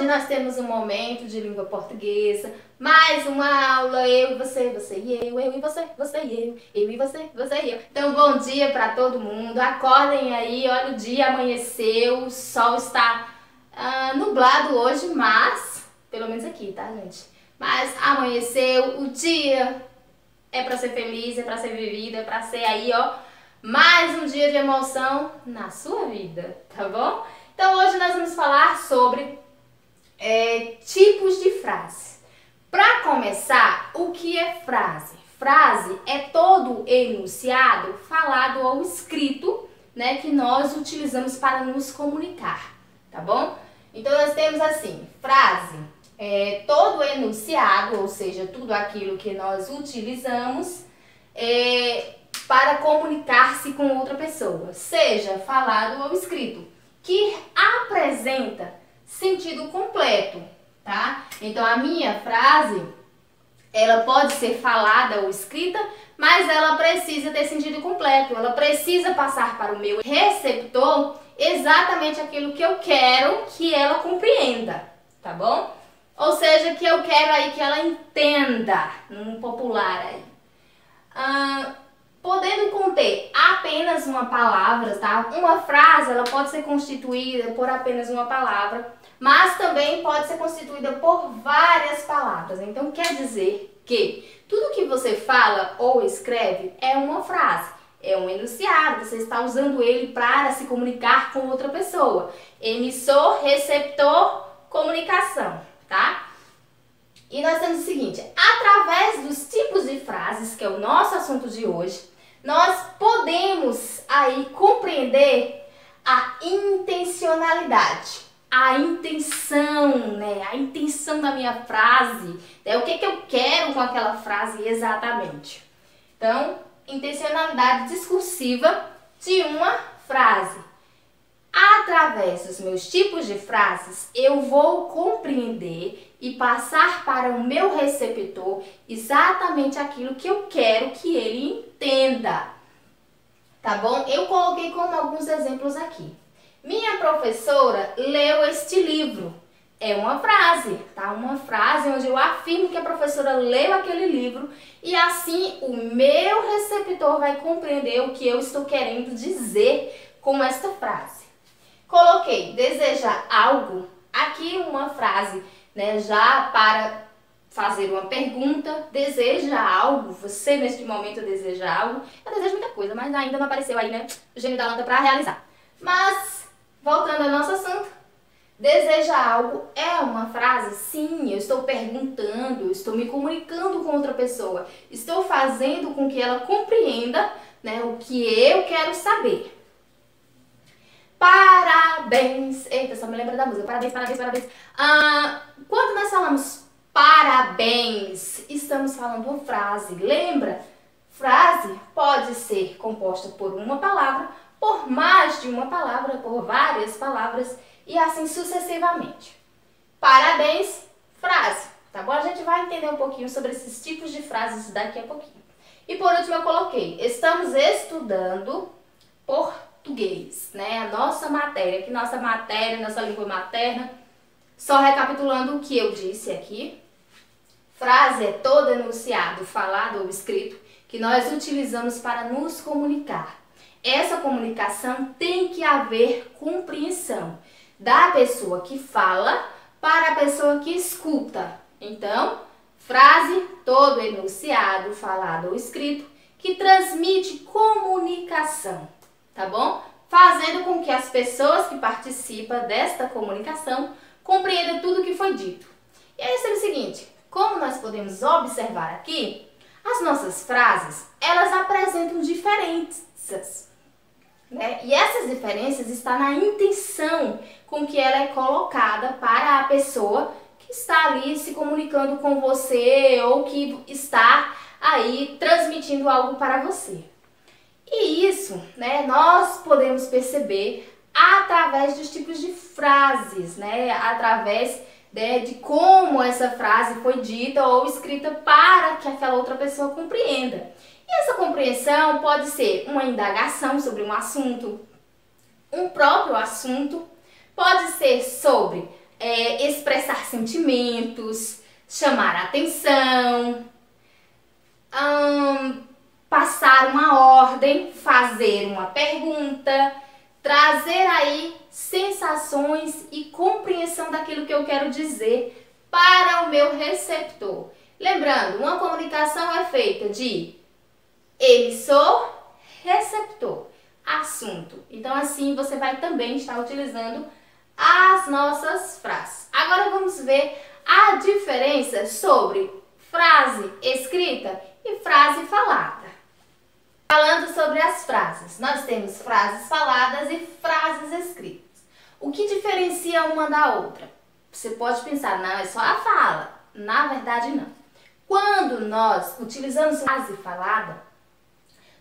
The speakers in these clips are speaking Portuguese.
nós temos um momento de língua portuguesa, mais uma aula, eu e você e eu e você e eu e você e eu. Então, bom dia para todo mundo, acordem aí, olha o dia amanheceu, o sol está nublado hoje, mas, pelo menos aqui, tá, gente? Mas amanheceu, o dia é para ser feliz, é para ser vivido, é para ser aí, ó, mais um dia de emoção na sua vida, tá bom? Então, hoje nós vamos falar sobre tipos de frase. Para começar, o que é frase? Frase é todo enunciado falado ou escrito, né, que nós utilizamos para nos comunicar, tá bom? Então nós temos assim, frase é todo enunciado, ou seja, tudo aquilo que nós utilizamos para comunicar-se com outra pessoa, seja falado ou escrito, que apresenta sentido completo, tá? Então a minha frase, ela pode ser falada ou escrita, mas ela precisa ter sentido completo, ela precisa passar para o meu receptor exatamente aquilo que eu quero que ela compreenda, tá bom? Ou seja, que eu quero aí que ela entenda, num popular aí. Podendo conter apenas uma palavra, tá? Uma frase, ela pode ser constituída por apenas uma palavra, mas também pode ser constituída por várias palavras. Então, quer dizer que tudo que você fala ou escreve é uma frase, é um enunciado, você está usando ele para se comunicar com outra pessoa. Emissor, receptor, comunicação, tá? E nós temos o seguinte, através dos tipos de frases, que é o nosso assunto de hoje, nós podemos aí compreender a intencionalidade, a intenção, né? A intenção da minha frase, né? O que eu quero com aquela frase exatamente. Então, intencionalidade discursiva de uma frase. Através dos meus tipos de frases, eu vou compreender e passar para o meu receptor exatamente aquilo que eu quero que ele entenda. Tá bom? Eu coloquei como alguns exemplos aqui. Minha professora leu este livro. É uma frase, tá? Uma frase onde eu afirmo que a professora leu aquele livro e assim o meu receptor vai compreender o que eu estou querendo dizer com esta frase. Coloquei desejar algo, aqui uma frase, né, já para fazer uma pergunta, deseja algo, você neste momento deseja algo, eu desejo muita coisa, mas ainda não apareceu aí, né, o gênio da lâmpada para realizar. Mas, voltando ao nosso assunto, deseja algo é uma frase, sim, eu estou perguntando, eu estou me comunicando com outra pessoa, estou fazendo com que ela compreenda, né, o que eu quero saber. Parabéns! Eita, só me lembra da música. Parabéns, parabéns, parabéns. Quando nós falamos parabéns, estamos falando uma frase. Lembra? Frase pode ser composta por uma palavra, por mais de uma palavra, por várias palavras e assim sucessivamente. Parabéns, frase. Tá bom? A gente vai entender um pouquinho sobre esses tipos de frases daqui a pouquinho. E por último eu coloquei, estamos estudando português, né? A nossa matéria, que nossa matéria, nossa língua materna. Só recapitulando o que eu disse aqui. Frase é todo enunciado, falado ou escrito, que nós utilizamos para nos comunicar. Essa comunicação tem que haver compreensão da pessoa que fala para a pessoa que escuta. Então, frase, todo enunciado, falado ou escrito, que transmite comunicação. Tá bom? Fazendo com que as pessoas que participam desta comunicação compreendam tudo o que foi dito. E aí é o seguinte, como nós podemos observar aqui, as nossas frases, elas apresentam diferenças, né? E essas diferenças estão na intenção com que ela é colocada para a pessoa que está ali se comunicando com você ou que está aí transmitindo algo para você. E isso, né, nós podemos perceber através dos tipos de frases, né, através de como essa frase foi dita ou escrita para que aquela outra pessoa compreenda. E essa compreensão pode ser uma indagação sobre um assunto, um próprio assunto, pode ser sobre expressar sentimentos, chamar a atenção, passar uma ordem, fazer uma pergunta, trazer aí sensações e compreensão daquilo que eu quero dizer para o meu receptor. Lembrando, uma comunicação é feita de emissor, receptor, assunto. Então assim você vai também estar utilizando as nossas frases. Agora vamos ver a diferença sobre frase escrita e frase falada. Falando sobre as frases, nós temos frases faladas e frases escritas. O que diferencia uma da outra? Você pode pensar, não, é só a fala. Na verdade, não. Quando nós utilizamos frase falada,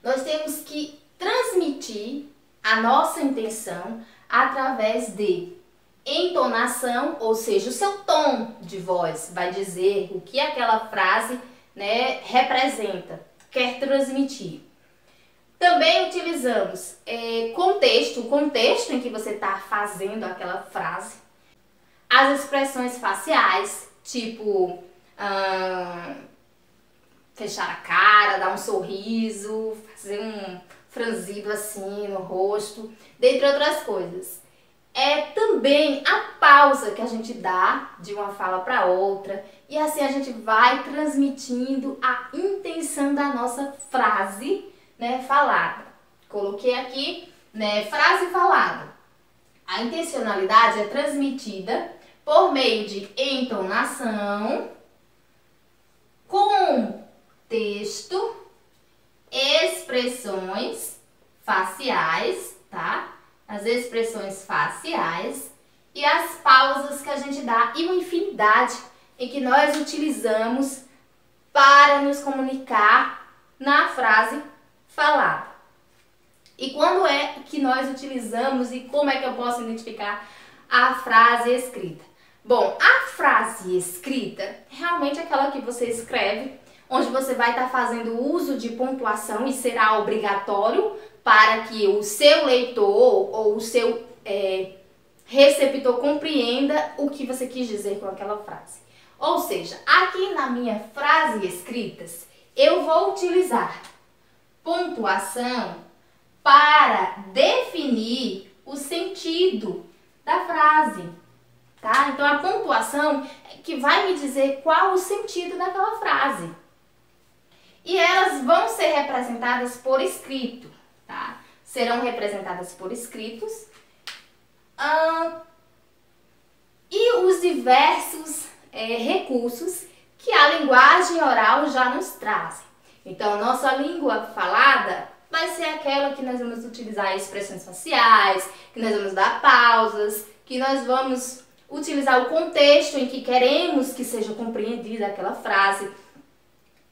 nós temos que transmitir a nossa intenção através de entonação, ou seja, o seu tom de voz vai dizer o que aquela frase, né, representa, quer transmitir. Também utilizamos contexto, o contexto em que você está fazendo aquela frase. As expressões faciais, tipo fechar a cara, dar um sorriso, fazer um franzido assim no rosto, dentre outras coisas. Também a pausa que a gente dá de uma fala para outra, e assim a gente vai transmitindo a intenção da nossa frase, né, falada. Coloquei aqui, né, frase falada. A intencionalidade é transmitida por meio de entonação, contexto, expressões faciais, tá? As expressões faciais e as pausas que a gente dá e uma infinidade em que nós utilizamos para nos comunicar na frase falada. E quando é que nós utilizamos e como é que eu posso identificar a frase escrita? Bom, a frase escrita realmente é aquela que você escreve, onde você vai estar fazendo uso de pontuação e será obrigatório para que o seu leitor ou o seu receptor compreenda o que você quis dizer com aquela frase. Ou seja, aqui na minha frase escritas, eu vou utilizar pontuação para definir o sentido da frase, tá? Então a pontuação é que vai me dizer qual o sentido daquela frase. E elas vão ser representadas por escrito, tá? Serão representadas por escritos. E os diversos recursos que a linguagem oral já nos traz. Então, nossa língua falada vai ser aquela que nós vamos utilizar expressões faciais, que nós vamos dar pausas, que nós vamos utilizar o contexto em que queremos que seja compreendida aquela frase,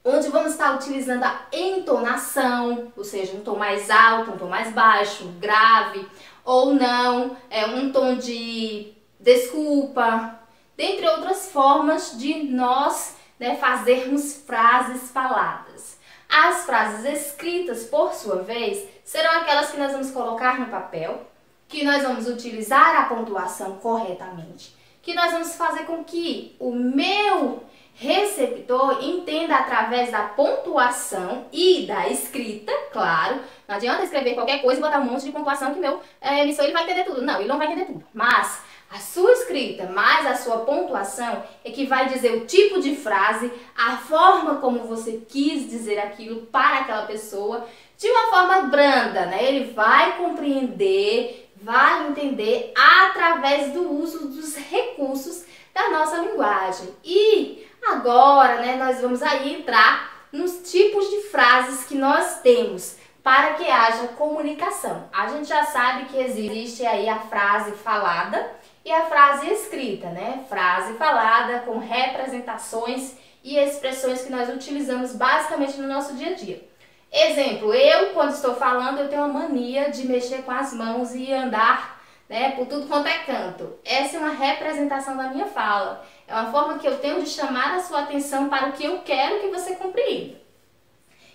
onde vamos estar utilizando a entonação, ou seja, um tom mais alto, um tom mais baixo, grave ou não, um tom de desculpa, dentre outras formas de nós, né, fazermos frases faladas. As frases escritas, por sua vez, serão aquelas que nós vamos colocar no papel, que nós vamos utilizar a pontuação corretamente, que nós vamos fazer com que o meu receptor entenda através da pontuação e da escrita, claro. Não adianta escrever qualquer coisa e botar um monte de pontuação que meu emissor ele vai entender tudo. Não, ele não vai entender tudo. Mas a sua escrita mais a sua pontuação é que vai dizer o tipo de frase, a forma como você quis dizer aquilo para aquela pessoa, de uma forma branda, né? Ele vai compreender, vai entender através do uso dos recursos da nossa linguagem. E agora, né, nós vamos aí entrar nos tipos de frases que nós temos para que haja comunicação. A gente já sabe que existe aí a frase falada e a frase escrita, né? Frase falada com representações e expressões que nós utilizamos basicamente no nosso dia a dia. Exemplo, eu quando estou falando, eu tenho uma mania de mexer com as mãos e andar, né, por tudo quanto é canto. Essa é uma representação da minha fala. É uma forma que eu tenho de chamar a sua atenção para o que eu quero que você compreenda.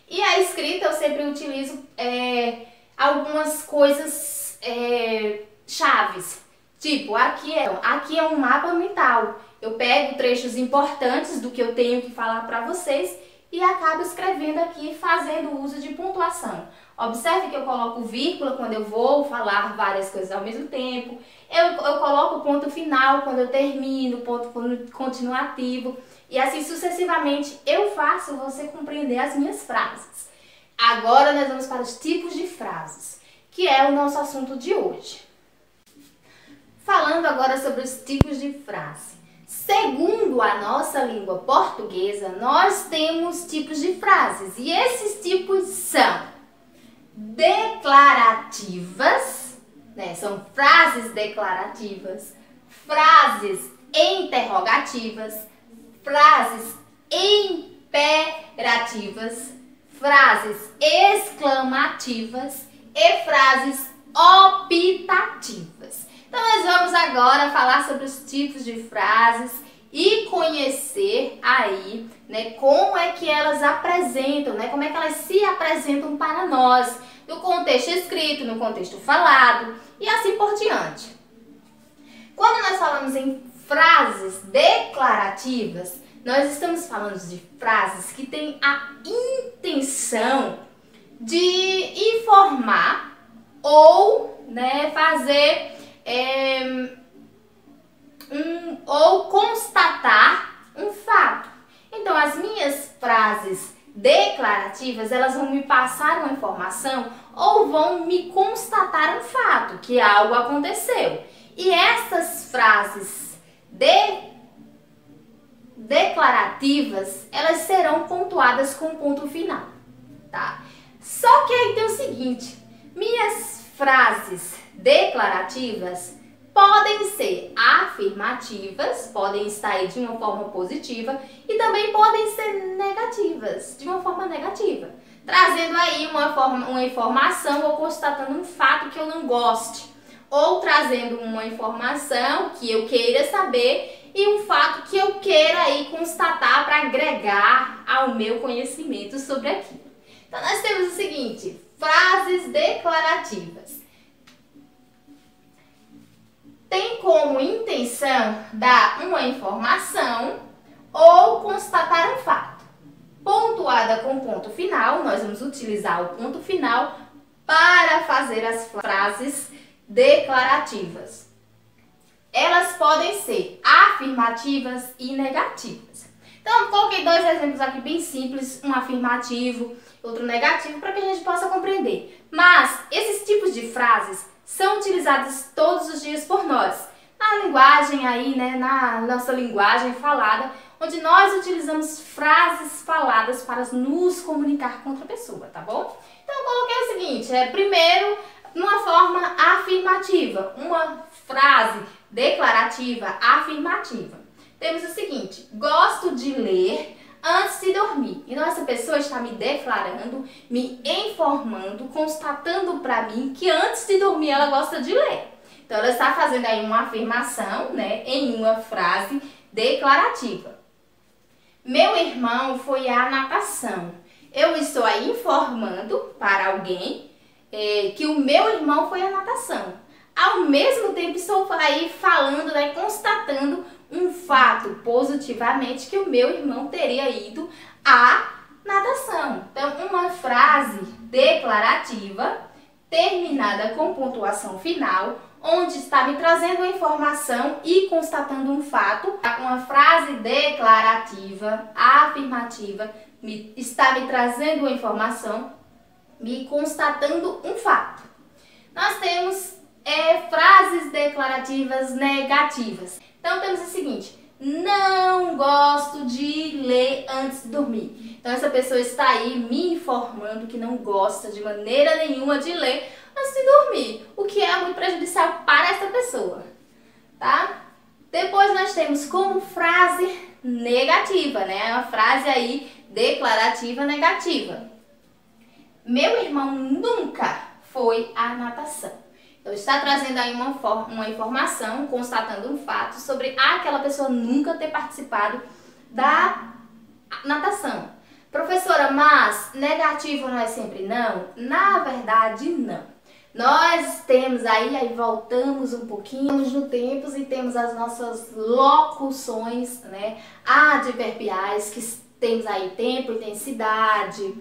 E a escrita eu sempre utilizo algumas coisas chaves. Tipo, aqui é um mapa mental. Eu pego trechos importantes do que eu tenho que falar para vocês e acabo escrevendo aqui, fazendo uso de pontuação. Observe que eu coloco vírgula quando eu vou falar várias coisas ao mesmo tempo. Eu coloco o ponto final quando eu termino, ponto continuativo. E assim sucessivamente eu faço você compreender as minhas frases. Agora nós vamos para os tipos de frases, que é o nosso assunto de hoje. Falando agora sobre os tipos de frase. Segundo a nossa língua portuguesa, nós temos tipos de frases. E esses tipos são declarativas, né? São frases declarativas, frases interrogativas, frases imperativas, frases exclamativas e frases optativas. Então nós vamos agora falar sobre os tipos de frases e conhecer aí, né, como é que elas apresentam, né, como é que elas se apresentam para nós, no contexto escrito, no contexto falado e assim por diante. Quando nós falamos em frases declarativas, nós estamos falando de frases que têm a intenção de informar ou, né, fazer ou constatar um fato. Então, as minhas frases declarativas, elas vão me passar uma informação ou vão me constatar um fato, que algo aconteceu. E essas frases declarativas, elas serão pontuadas com ponto final, tá? Só que aí tem o seguinte, minhas frases declarativas podem ser afirmativas, podem estar aí de uma forma positiva e também podem ser negativas, de uma forma negativa, trazendo aí uma informação ou constatando um fato que eu não goste, ou trazendo uma informação que eu queira saber e um fato que eu queira aí constatar para agregar ao meu conhecimento sobre aquilo. Então nós temos o seguinte, frases declarativas. Tem como intenção dar uma informação ou constatar um fato. Pontuada com ponto final, nós vamos utilizar o ponto final para fazer as frases declarativas. Elas podem ser afirmativas e negativas. Então, coloquei dois exemplos aqui bem simples, um afirmativo, outro negativo, para que a gente possa compreender. Mas esses tipos de frases são utilizados todos os dias por nós, na linguagem aí, né, na nossa linguagem falada, onde nós utilizamos frases faladas para nos comunicar com outra pessoa, tá bom? Então eu coloquei o seguinte, primeiro, uma forma afirmativa, uma frase declarativa afirmativa. Temos o seguinte, gosto de ler antes de dormir. Então essa pessoa está me declarando, me informando, constatando para mim que antes de dormir ela gosta de ler. Então ela está fazendo aí uma afirmação, né, em uma frase declarativa. Meu irmão foi à natação. Eu estou aí informando para alguém que o meu irmão foi à natação. Ao mesmo tempo estou aí falando, né, constatando um fato positivamente que o meu irmão teria ido à natação. Então, uma frase declarativa terminada com pontuação final, onde está me trazendo uma informação e constatando um fato. Uma frase declarativa, afirmativa, está me trazendo uma informação, me constatando um fato. Nós temos frases declarativas negativas. Então temos o seguinte, não gosto de ler antes de dormir. Então essa pessoa está aí me informando que não gosta de maneira nenhuma de ler antes de dormir, o que é muito prejudicial para essa pessoa, tá? Depois nós temos como frase negativa, né? Uma frase aí declarativa negativa. Meu irmão nunca foi à natação. Então, está trazendo aí uma informação, constatando um fato sobre aquela pessoa nunca ter participado da natação. Professora, mas negativo não é sempre não? Na verdade, não. Nós temos aí voltamos um pouquinho no tempo e temos as nossas locuções, né, adverbiais, que temos aí tempo, intensidade,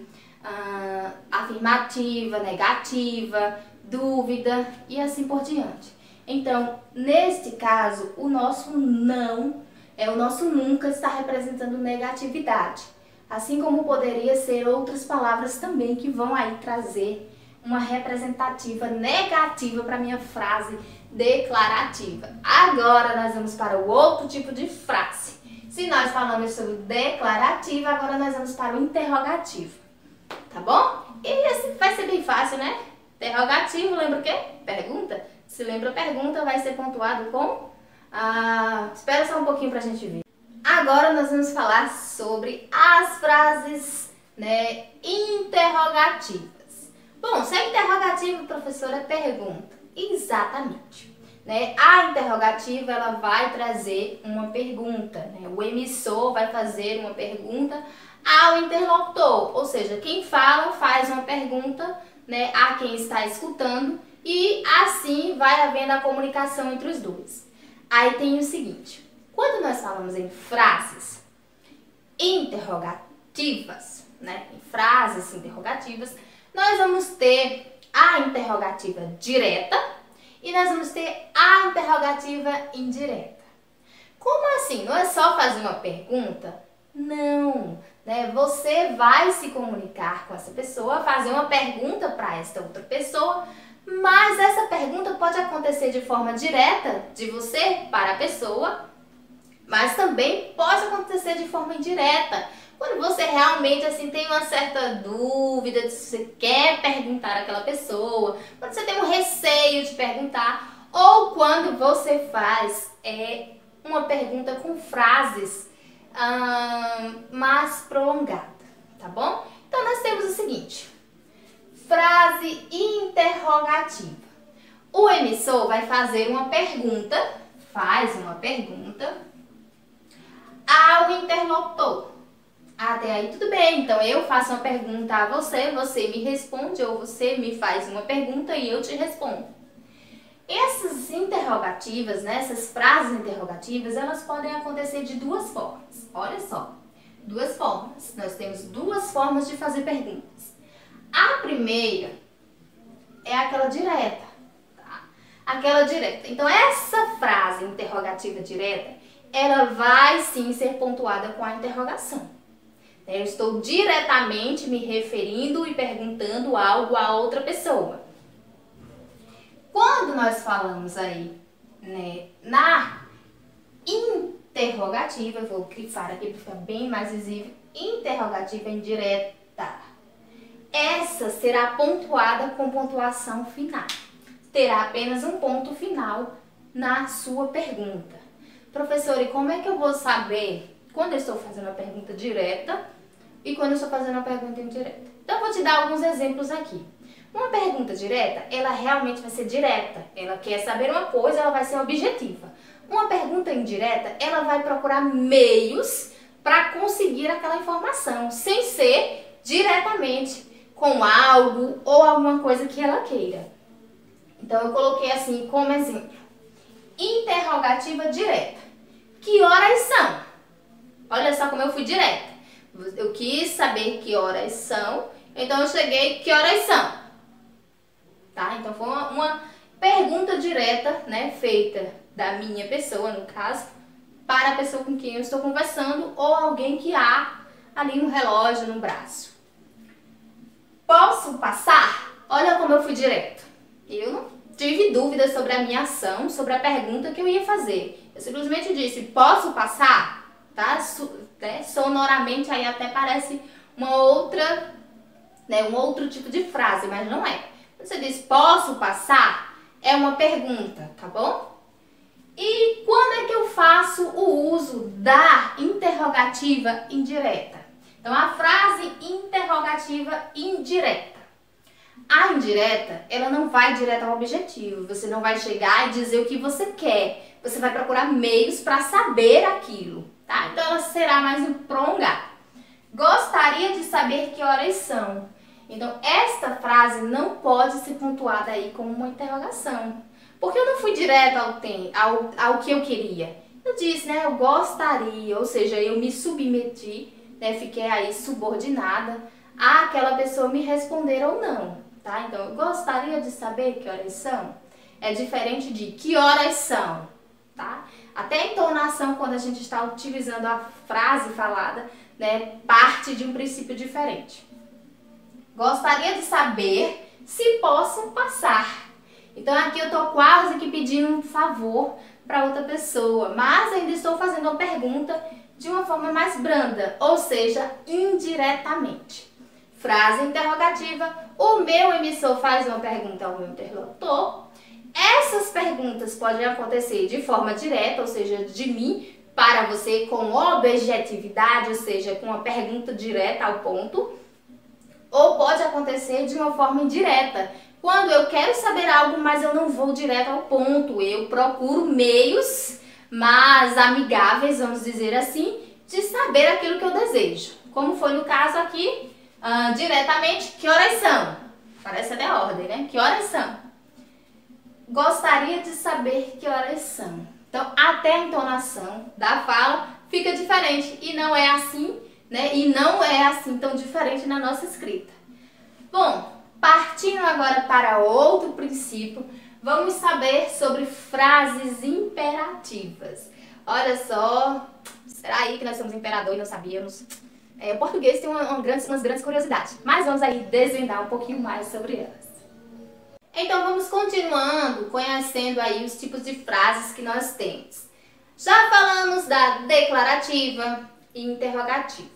afirmativa, negativa, dúvida e assim por diante. Então, neste caso, o nosso não, o nosso nunca está representando negatividade, assim como poderia ser outras palavras também que vão aí trazer uma representativa negativa para minha frase declarativa. Agora nós vamos para o outro tipo de frase. Se nós falamos sobre declarativa, agora nós vamos para o interrogativo. Tá bom? E esse vai ser bem fácil, né? Interrogativo, lembra o quê? Pergunta. Se lembra pergunta, vai ser pontuado com... espera só um pouquinho pra gente ver. Agora nós vamos falar sobre as frases, né, interrogativas. Bom, se é interrogativa, professora, é pergunta. Exatamente. Né? A interrogativa, ela vai trazer uma pergunta. Né? O emissor vai fazer uma pergunta ao interlocutor. Ou seja, quem fala faz uma pergunta, né, a quem está escutando e assim vai havendo a comunicação entre os dois. Aí tem o seguinte, quando nós falamos em frases interrogativas, né, em frases interrogativas, nós vamos ter a interrogativa direta e nós vamos ter a interrogativa indireta. Como assim? Não é só fazer uma pergunta? Não, né? Você vai se comunicar com essa pessoa, fazer uma pergunta para esta outra pessoa, mas essa pergunta pode acontecer de forma direta, de você para a pessoa, mas também pode acontecer de forma indireta. Quando você realmente assim tem uma certa dúvida de se você quer perguntar àquela pessoa, quando você tem um receio de perguntar, ou quando você faz uma pergunta com frases mais prolongadas, tá bom? Então nós temos o seguinte, frase interrogativa. O emissor vai fazer uma pergunta, ao interlocutor. Até aí tudo bem, então eu faço uma pergunta a você, você me responde, ou você me faz uma pergunta e eu te respondo. Essas interrogativas, né, essas frases interrogativas, elas podem acontecer de duas formas. Olha só, duas formas. Nós temos duas formas de fazer perguntas. A primeira é aquela direta, tá? Aquela direta. Então essa frase interrogativa direta, ela vai sim ser pontuada com a interrogação. Eu estou diretamente me referindo e perguntando algo a outra pessoa. Quando nós falamos aí, né, na interrogativa, eu vou grifar aqui para ficar bem mais visível, interrogativa indireta. Essa será pontuada com pontuação final. Terá apenas um ponto final na sua pergunta. Professor, e como é que eu vou saber quando eu estou fazendo a pergunta direta e quando eu estou fazendo a pergunta indireta? Então, eu vou te dar alguns exemplos aqui. Uma pergunta direta, ela realmente vai ser direta. Ela quer saber uma coisa, ela vai ser objetiva. Uma pergunta indireta, ela vai procurar meios para conseguir aquela informação, sem ser diretamente com algo ou alguma coisa que ela queira. Então, eu coloquei assim como exemplo. Interrogativa direta. Que horas são? Olha só como eu fui direta. Eu quis saber que horas são, então eu cheguei, que horas são? Tá? Então foi uma pergunta direta, né, feita da minha pessoa, no caso, para a pessoa com quem eu estou conversando ou alguém que há ali um relógio no braço. Posso passar? Olha como eu fui direto. Eu não tive dúvidas sobre a minha ação, sobre a pergunta que eu ia fazer. Eu simplesmente disse, posso passar? Tá? Sonoramente aí até parece uma outra, né, um outro tipo de frase, mas não é. Você diz, posso passar? É uma pergunta, tá bom? E quando é que eu faço o uso da interrogativa indireta? Então, a frase interrogativa indireta. A indireta, ela não vai direto ao objetivo. Você não vai chegar e dizer o que você quer. Você vai procurar meios para saber aquilo, tá? Então, ela será mais prolongada. Gostaria de saber que horas são. Então, esta frase não pode ser pontuada aí como uma interrogação. Porque eu não fui direto ao que eu queria. Eu disse, né, eu gostaria, ou seja, eu me submeti, né, fiquei aí subordinada àquela pessoa me responder ou não, tá? Então, eu gostaria de saber que horas são. É diferente de que horas são, tá? Até a entonação, quando a gente está utilizando a frase falada, né, parte de um princípio diferente. Gostaria de saber se posso passar. Então aqui eu estou quase que pedindo um favor para outra pessoa, mas ainda estou fazendo uma pergunta de uma forma mais branda, ou seja, indiretamente. Frase interrogativa, o meu emissor faz uma pergunta ao meu interlocutor. Essas perguntas podem acontecer de forma direta, ou seja, de mim para você com objetividade, ou seja, com uma pergunta direta ao ponto. Ou pode acontecer de uma forma indireta, quando eu quero saber algo, mas eu não vou direto ao ponto. Eu procuro meios mais amigáveis, vamos dizer assim, de saber aquilo que eu desejo. Como foi no caso aqui, diretamente, que horas são? Parece até ordem, né? Que horas são? Gostaria de saber que horas são. Então, até a entonação da fala fica diferente e não é assim, né? E não é assim tão diferente na nossa escrita. Bom, partindo agora para outro princípio, vamos saber sobre frases imperativas. Olha só, será aí que nós somos imperador e não sabíamos? O português tem umas grandes curiosidades, mas vamos aí desvendar um pouquinho mais sobre elas. Então vamos continuando, conhecendo aí os tipos de frases que nós temos. Já falamos da declarativa e interrogativa.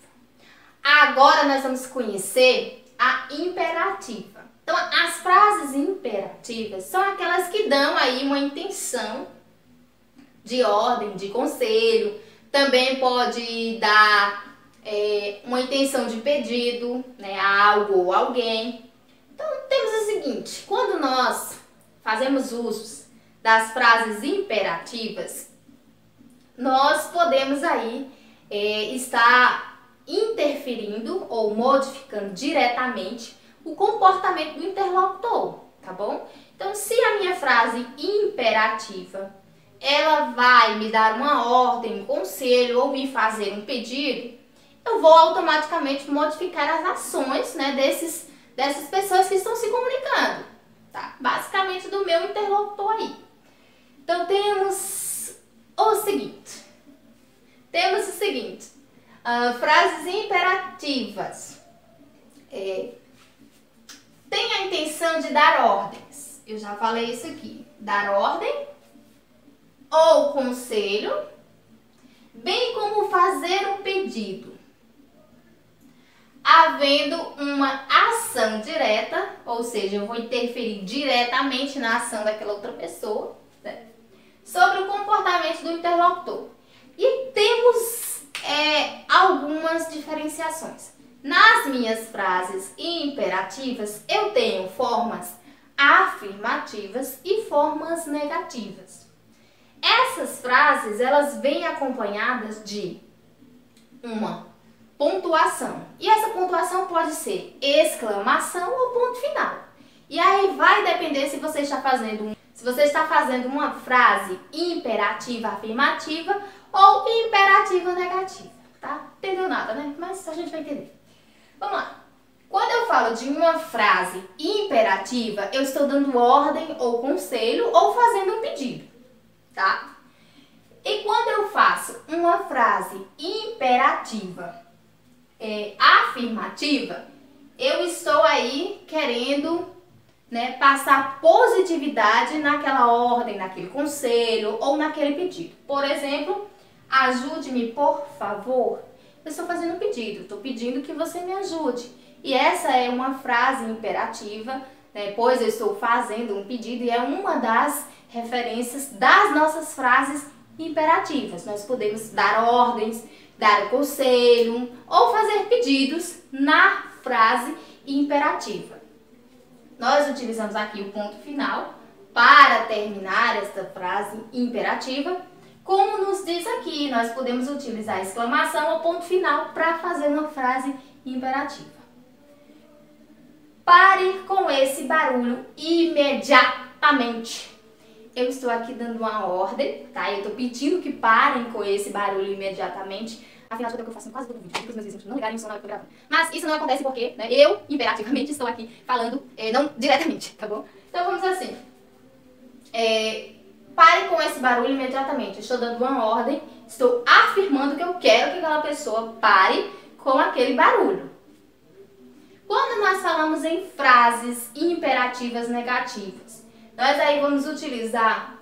Agora nós vamos conhecer a imperativa. Então, as frases imperativas são aquelas que dão aí uma intenção de ordem, de conselho. Também pode dar uma intenção de pedido, né, a algo ou alguém. Então, temos o seguinte, quando nós fazemos uso das frases imperativas, nós podemos aí estar interferindo ou modificando diretamente o comportamento do interlocutor, tá bom? Então, se a minha frase imperativa, ela vai me dar uma ordem, um conselho ou me fazer um pedido, eu vou automaticamente modificar as ações, né, dessas pessoas que estão se comunicando, tá? Basicamente do meu interlocutor aí. Então, temos o seguinte, frases imperativas. Tem a intenção de dar ordens. Eu já falei isso aqui. Dar ordem ou conselho, bem como fazer um pedido. Havendo uma ação direta, ou seja, eu vou interferir diretamente na ação daquela outra pessoa, né, sobre o comportamento do interlocutor. E temos algumas diferenciações. Nas minhas frases imperativas, eu tenho formas afirmativas e formas negativas. Essas frases, elas vêm acompanhadas de uma pontuação. E essa pontuação pode ser exclamação ou ponto final. E aí vai depender se você está fazendo uma frase imperativa afirmativa ou imperativa negativa, tá? Entendeu nada, né? Mas a gente vai entender. Vamos lá. Quando eu falo de uma frase imperativa, eu estou dando ordem ou conselho ou fazendo um pedido, tá? E quando eu faço uma frase imperativa afirmativa, eu estou aí querendo, né, passar positividade naquela ordem, naquele conselho ou naquele pedido. Por exemplo, ajude-me, por favor. Eu estou fazendo um pedido, estou pedindo que você me ajude. E essa é uma frase imperativa, né, pois eu estou fazendo um pedido e é uma das referências das nossas frases imperativas. Nós podemos dar ordens, dar conselho ou fazer pedidos na frase imperativa. Nós utilizamos aqui o ponto final para terminar esta frase imperativa. Como nos diz aqui, nós podemos utilizar exclamação ou ponto final para fazer uma frase imperativa. Pare com esse barulho imediatamente. Eu estou aqui dando uma ordem, tá? Eu estou pedindo que parem com esse barulho imediatamente. Afinal de contas, é o que eu faço em quase todo vídeo. Para os meus vizinhos não ligarem o som na hora que eu tô gravando. Mas isso não acontece porque, né, eu, imperativamente, estou aqui falando, não diretamente, tá bom? Então vamos assim. Pare com esse barulho imediatamente. Eu estou dando uma ordem, estou afirmando que eu quero que aquela pessoa pare com aquele barulho. Quando nós falamos em frases imperativas negativas, nós aí vamos utilizar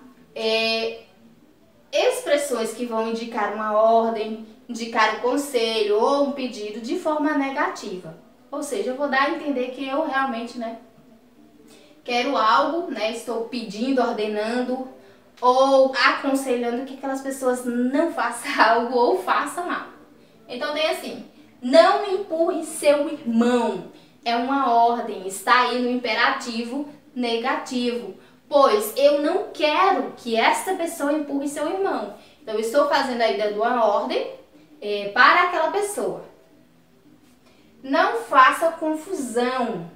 expressões que vão indicar uma ordem, indicar um conselho ou um pedido de forma negativa. Ou seja, eu vou dar a entender que eu realmente, quero algo, estou pedindo, ordenando ou aconselhando que aquelas pessoas não façam algo ou façam algo. Então tem assim, não empurre seu irmão. É uma ordem, está aí no imperativo negativo. Pois eu não quero que esta pessoa empurre seu irmão. Então eu estou fazendo aí dando uma ordem para aquela pessoa. Não faça confusão.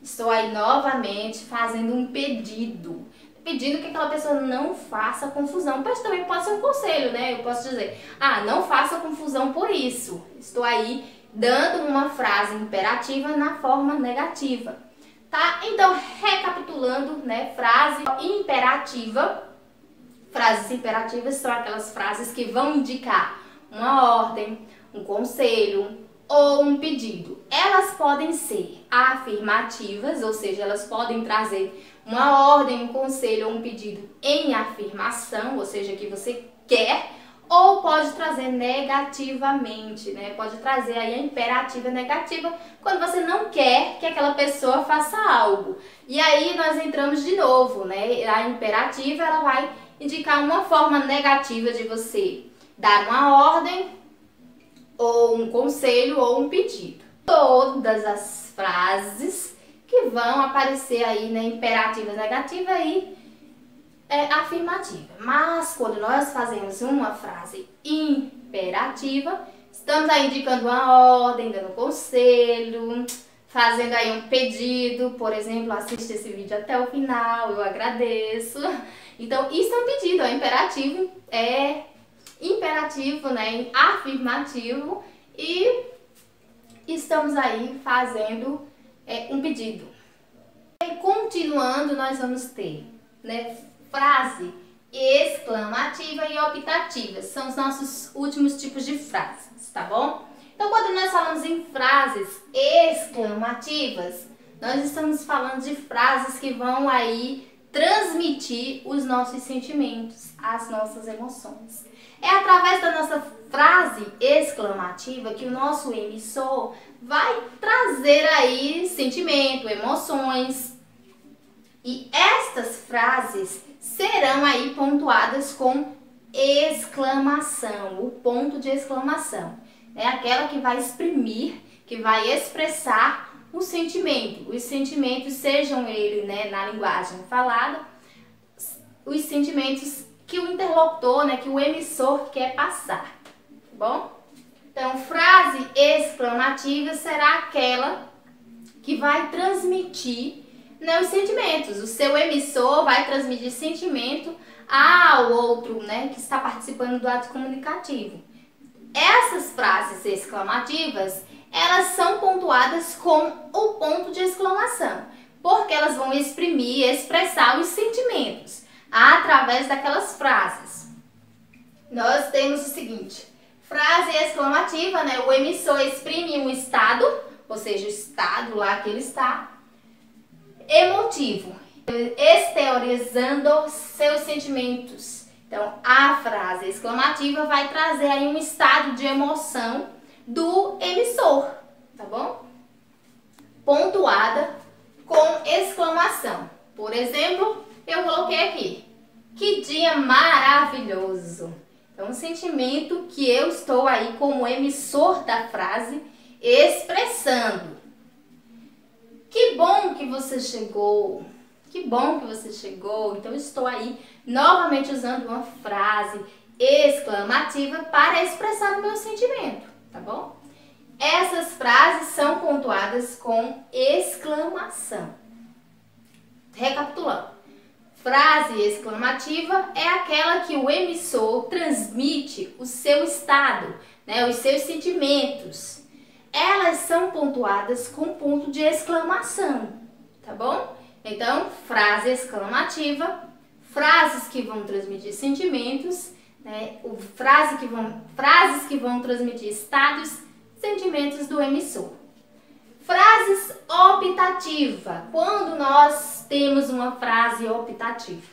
Estou aí novamente fazendo um pedido. Pedindo que aquela pessoa não faça confusão. Mas também pode ser um conselho, né? Eu posso dizer, não faça confusão por isso. Estou aí dando uma frase imperativa na forma negativa. Tá? Então, recapitulando, frase imperativa. Frases imperativas são aquelas frases que vão indicar uma ordem, um conselho ou um pedido. Elas podem ser afirmativas, ou seja, elas podem trazer uma ordem, um conselho ou um pedido em afirmação, ou seja, que você quer, ou pode trazer negativamente, Pode trazer aí a imperativa negativa quando você não quer que aquela pessoa faça algo. E aí nós entramos de novo, A imperativa, ela vai indicar uma forma negativa de você dar uma ordem, ou um conselho, ou um pedido. Todas as frases que vão aparecer aí, imperativa negativa aí, afirmativa. Mas quando nós fazemos uma frase imperativa, estamos aí indicando uma ordem, dando conselho, fazendo aí um pedido. Por exemplo, assiste esse vídeo até o final, eu agradeço. Então isso é um pedido, imperativo, afirmativo, e estamos aí fazendo um pedido. E continuando, nós vamos ter, frase exclamativa e optativa. São os nossos últimos tipos de frases, tá bom? Então, quando nós falamos em frases exclamativas, nós estamos falando de frases que vão aí transmitir os nossos sentimentos, as nossas emoções. É através da nossa frase exclamativa que o nosso emissor vai trazer aí sentimento, emoções. E estas frases serão aí pontuadas com exclamação, o ponto de exclamação. É aquela que vai exprimir, que vai expressar o sentimento. Os sentimentos, sejam eles, na linguagem falada, os sentimentos que o interlocutor, que o emissor quer passar, tá bom? Então, frase exclamativa será aquela que vai transmitir os sentimentos. O seu emissor vai transmitir sentimento ao outro, que está participando do ato comunicativo. Essas frases exclamativas, elas são pontuadas com o ponto de exclamação, porque elas vão exprimir, expressar os sentimentos através daquelas frases. Nós temos o seguinte: frase exclamativa, o emissor exprime um estado, ou seja, o estado lá que ele está, emotivo, exteriorizando seus sentimentos. Então, a frase exclamativa vai trazer aí um estado de emoção do emissor, tá bom? Pontuada com exclamação. Por exemplo, eu coloquei aqui: que dia maravilhoso! Então, um sentimento que eu estou aí como emissor da frase expressando. Que bom que você chegou! Que bom que você chegou! Então, estou aí novamente usando uma frase exclamativa para expressar o meu sentimento, tá bom? essas frases são pontuadas com exclamação. Recapitulando, frase exclamativa é aquela que o emissor transmite o seu estado, né, os seus sentimentos. Elas são pontuadas com ponto de exclamação, tá bom? Então, frase exclamativa, frases que vão transmitir sentimentos, né, frases que vão transmitir estados, sentimentos do emissor. Frases optativa, quando nós temos uma frase optativa.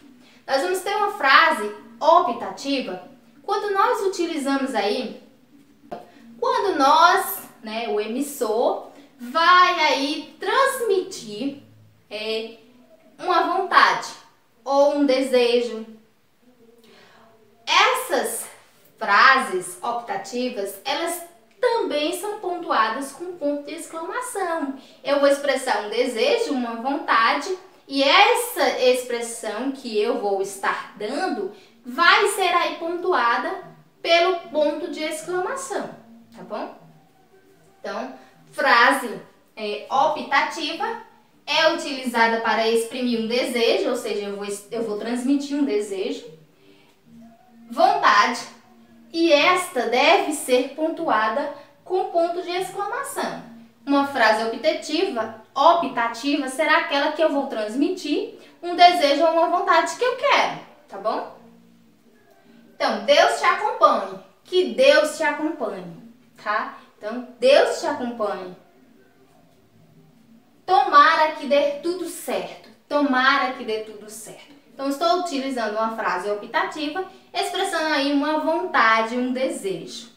Nós vamos ter uma frase optativa quando nós utilizamos aí, quando nós, né, o emissor, vai aí transmitir uma vontade ou um desejo. Essas frases optativas, elas também são pontuadas com ponto de exclamação. Eu vou expressar um desejo, uma vontade, e essa expressão que eu vou estar dando vai ser aí pontuada pelo ponto de exclamação, tá bom? Então, frase optativa é utilizada para exprimir um desejo, ou seja, eu vou transmitir um desejo, vontade, e esta deve ser pontuada com ponto de exclamação. Uma frase optativa será aquela que eu vou transmitir um desejo ou uma vontade que eu quero, tá bom? Então, Deus te acompanhe, que Deus te acompanhe, tá? Então, Deus te acompanhe. Tomara que dê tudo certo, tomara que dê tudo certo. Então, estou utilizando uma frase optativa, expressando aí uma vontade, um desejo.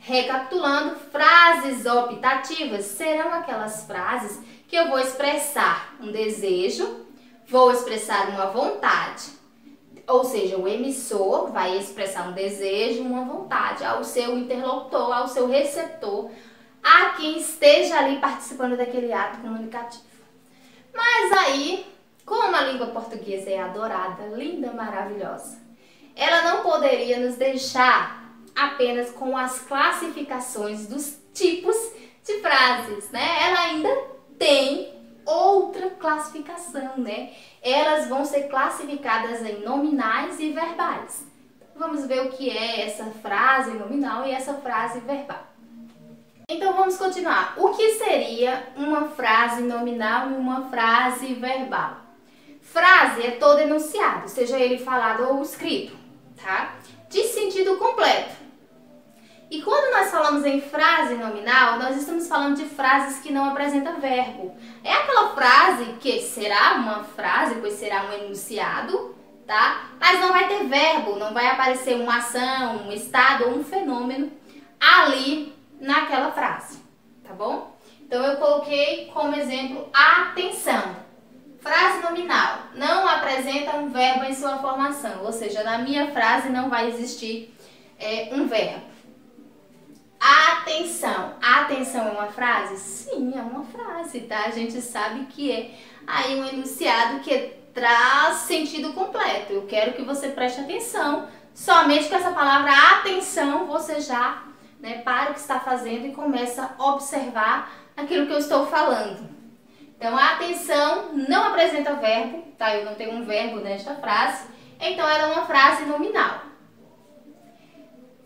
Recapitulando, frases optativas serão aquelas frases que eu vou expressar um desejo, vou expressar uma vontade. Ou seja, o emissor vai expressar um desejo, uma vontade ao seu interlocutor, ao seu receptor, a quem esteja ali participando daquele ato comunicativo. Mas aí, como a língua portuguesa é adorada, linda, maravilhosa, ela não poderia nos deixar apenas com as classificações dos tipos de frases, né? Ela ainda tem outra classificação, né? Elas vão ser classificadas em nominais e verbais. Vamos ver o que é essa frase nominal e essa frase verbal. Então vamos continuar. O que seria uma frase nominal e uma frase verbal? Frase é todo enunciado, seja ele falado ou escrito, tá? De sentido completo. E quando nós falamos em frase nominal, nós estamos falando de frases que não apresentam verbo. É aquela frase que será uma frase, pois será um enunciado, tá? Mas não vai ter verbo, não vai aparecer uma ação, um estado ou um fenômeno ali naquela frase, tá bom? Então eu coloquei como exemplo atenção. Frase nominal, não apresenta um verbo em sua formação, ou seja, na minha frase não vai existir um verbo. Atenção. Atenção é uma frase? Sim, é uma frase, tá? A gente sabe que é aí um enunciado que traz sentido completo. Eu quero que você preste atenção. Somente com essa palavra atenção você já, né, para o que está fazendo e começa a observar aquilo que eu estou falando. Então, a atenção não apresenta verbo, tá? Eu não tenho um verbo nesta frase, então ela é uma frase nominal.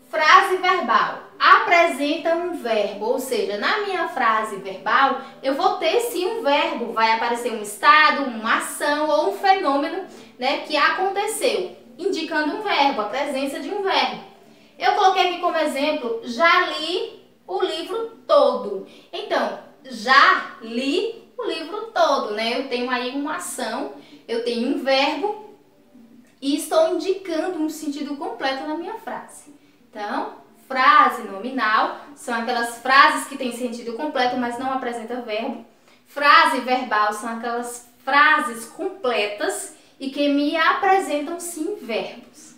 Frase verbal. Apresenta um verbo, ou seja, na minha frase verbal, eu vou ter sim um verbo, vai aparecer um estado, uma ação ou um fenômeno, né, que aconteceu, indicando um verbo, a presença de um verbo. Eu coloquei aqui como exemplo, já li o livro todo. Então, já li o livro todo, né? Eu tenho aí uma ação, eu tenho um verbo e estou indicando um sentido completo na minha frase. Então, frase nominal são aquelas frases que têm sentido completo, mas não apresentam verbo. Frase verbal são aquelas frases completas e que me apresentam sim verbos.